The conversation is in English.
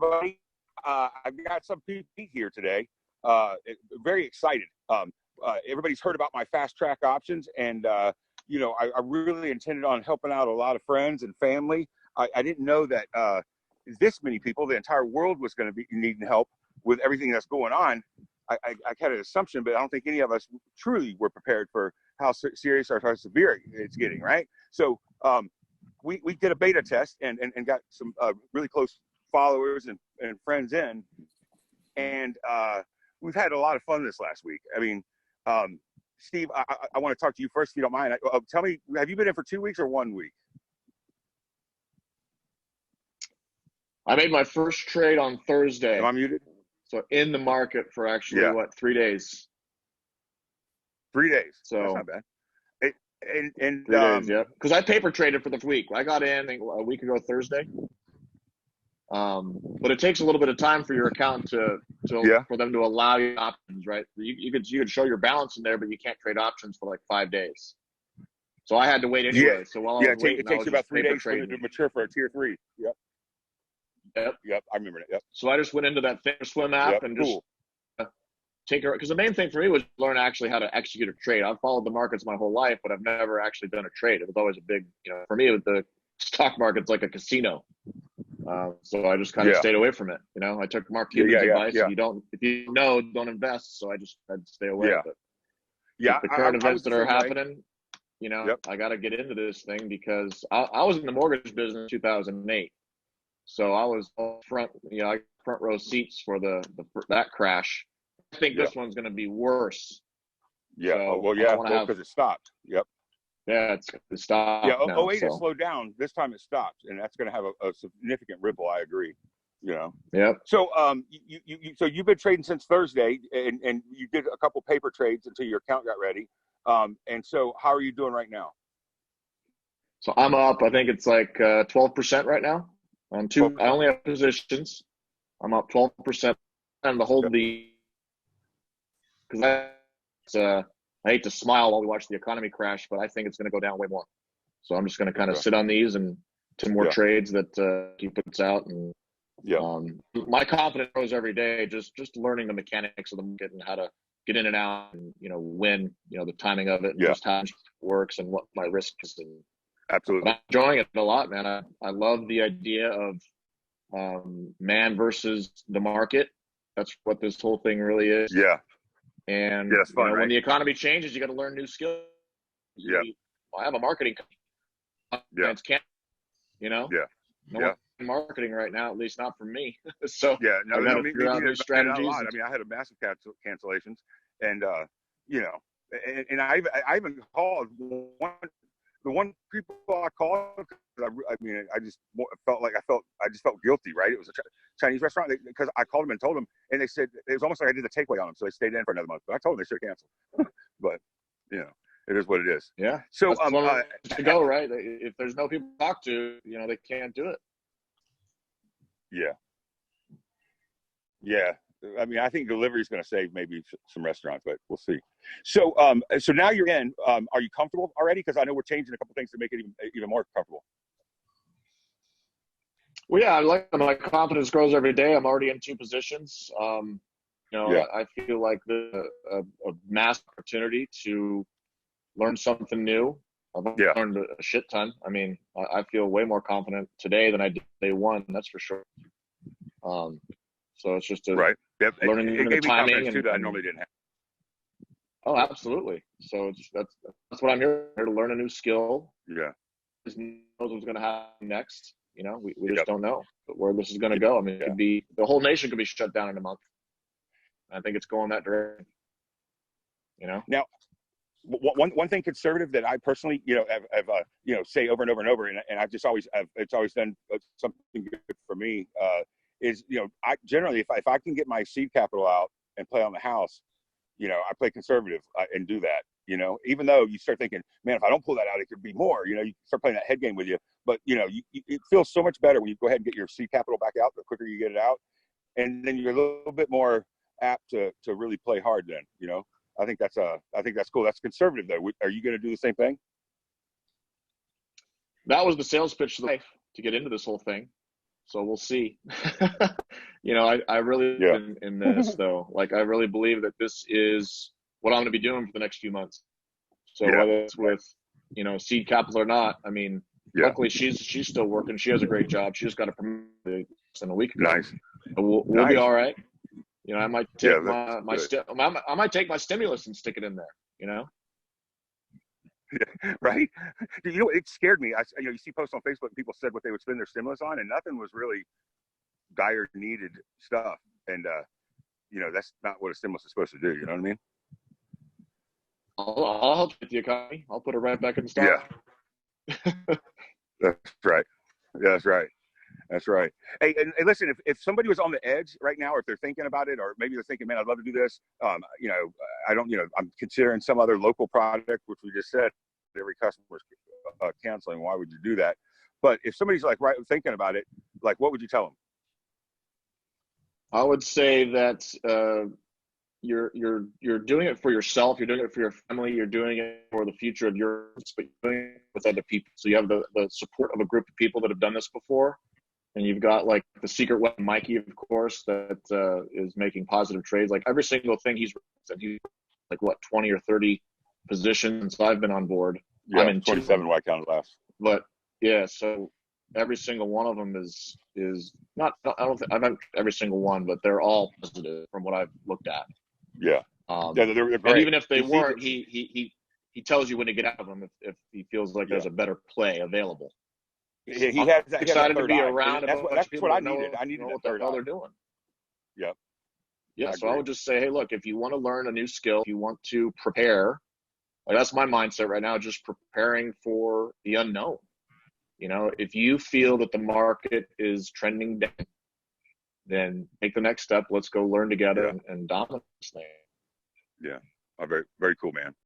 everybody. I've got some people here today. Very excited. Everybody's heard about my fast track options, and I really intended on helping out a lot of friends and family. I didn't know that this many people, the entire world, was going to be needing help with everything that's going on. I had an assumption, but I don't think any of us truly were prepared for how serious or how severe it's getting, right? So we did a beta test and got some really close followers and friends in, and we've had a lot of fun this last week. I mean, Steve, I want to talk to you first, if you don't mind. Tell me, have you been in for 2 weeks or 1 week? I made my first trade on Thursday. Am I muted? So in the market for actually, 3 days? 3 days. So that's not bad. 3 days, yeah. Because I paper traded for the week. I got in a week ago Thursday. But it takes a little bit of time for your account for them to allow you options, right? You could show your balance in there, but you can't trade options for like 5 days. So I had to wait anyway. Yeah. So while I was waiting, it takes you about 3 days for it to mature for a tier 3. Yep. I remember it. Yep. So I just went into that Thinkorswim app and just take it, because the main thing for me was learn actually how to execute a trade. I've followed the markets my whole life, but I've never actually done a trade. It was always a big, for me, the stock market's like a casino. So I just kind of stayed away from it. I took Mark Cuban's advice. If you don't invest. So I just had to stay away. But the current events that are happening, I got to get into this thing because I was in the mortgage business in 2008. So I was front row seats for that crash. I think this one's going to be worse. Yeah. So because it stopped. Yep. Yeah, it's stopped. Yeah, now, 08 has slowed down. This time it stopped, and that's going to have a significant ripple. I agree. Yep. So so you've been trading since Thursday, and you did a couple paper trades until your account got ready. And so how are you doing right now? So I'm up. I think it's like 12% right now. On two, I only have positions. I'm up 12%. And to hold because I hate to smile while we watch the economy crash, but I think it's going to go down way more. So I'm just going to kind of sit on these and 10 more trades that he puts out. And my confidence grows every day, just learning the mechanics of the market and how to get in and out and, when, the timing of it and just how it works and what my risk is. And absolutely. I'm enjoying it a lot, man. I love the idea of man versus the market. That's what this whole thing really is. Yeah. And that's fun, right? when the economy changes, you got to learn new skills. I have a marketing company. Can't, no marketing right now, at least not for me. So I got to figure out new strategies. I mean, I had a massive cancellations, and and I even called the one people I called. I just felt guilty, right? It was a Chinese restaurant because I called them and told them, and they said it was almost like I did the takeaway on them, so they stayed in for another month. But I told them they should cancel. But it is what it is. Yeah. So to go right. If there's no people to talk to, they can't do it. Yeah. Yeah. I mean, I think delivery is going to save maybe some restaurants, but we'll see. So, so now you're in. Are you comfortable already? Because I know we're changing a couple things to make it even more comfortable. Well, yeah, I like my confidence grows every day. I'm already in 2 positions. I feel like a massive opportunity to learn something new. I've learned a shit ton. I mean, I feel way more confident today than I did day one. That's for sure. So it's just learning the timing too that I normally didn't have. Oh, absolutely. So that's what I'm here to learn a new skill. Yeah. Just knows what's going to happen next. We just don't know where this is going to go. I mean, it could be the whole nation could be shut down in a month. I think it's going that direction. Now, one thing conservative that I personally, have say over and over and over, and I've just it's always done something good for me. Is I generally, if I can get my seed capital out and play on the house, I play conservative and do that. Even though you start thinking, man, if I don't pull that out, it could be more. You start playing that head game with you. But it feels so much better when you go ahead and get your seed capital back out. The quicker you get it out, and then you're a little bit more apt to really play hard. Then I think that's cool. That's conservative though. Are you going to do the same thing? That was the sales pitch to get into this whole thing. So we'll see. you know, I really in this though. Like, I really believe that this is what I'm going to be doing for the next few months. So whether it's with, you know, seed capital or not, I mean, luckily she's still working. She has a great job. She just got a promotion in a week ago. Nice. We'll be all right. You know, I might take I might take my stimulus and stick it in there. You know. Right. You know, it scared me. You know, you see posts on Facebook, people said what they would spend their stimulus on, and nothing was really dire needed stuff. And you know, that's not what a stimulus is supposed to do. You know what I mean? I'll help with the economy. I'll put it right back in the stock. Yeah. That's right. Yeah, that's right. That's right. Hey, and listen, if somebody was on the edge right now, or if they're thinking about it, or maybe they're thinking, man, I'd love to do this. You know, I don't, you know, I'm considering some other local product, which we just said, every customer's counseling. Why would you do that? But if somebody's like thinking about it, like, what would you tell them? I would say that you're doing it for yourself. You're doing it for your family. You're doing it for the future of yours, but you're doing it with other people. So you have the support of a group of people that have done this before. And you've got like the secret weapon, Mikey, of course, that is making positive trades. Like every single thing he's like what 20 or 30 positions since I've been on board. Yeah, I'm in 27 when I counted last. But yeah, so every single one of them is not. I don't think I've done every single one, but they're all positive from what I've looked at. Yeah, yeah, they're great. And even if they weren't, he tells you when to get out of them if he feels like there's a better play available. He has excited to be around. That's what I needed. I needed what the hell they're doing. Yep. Yeah. So I would just say, hey, look, if you want to learn a new skill, if you want to prepare, like that's my mindset right now, just preparing for the unknown. You know, if you feel that the market is trending down, then take the next step. Let's go learn together and dominate this thing. Yeah. Very, very cool, man.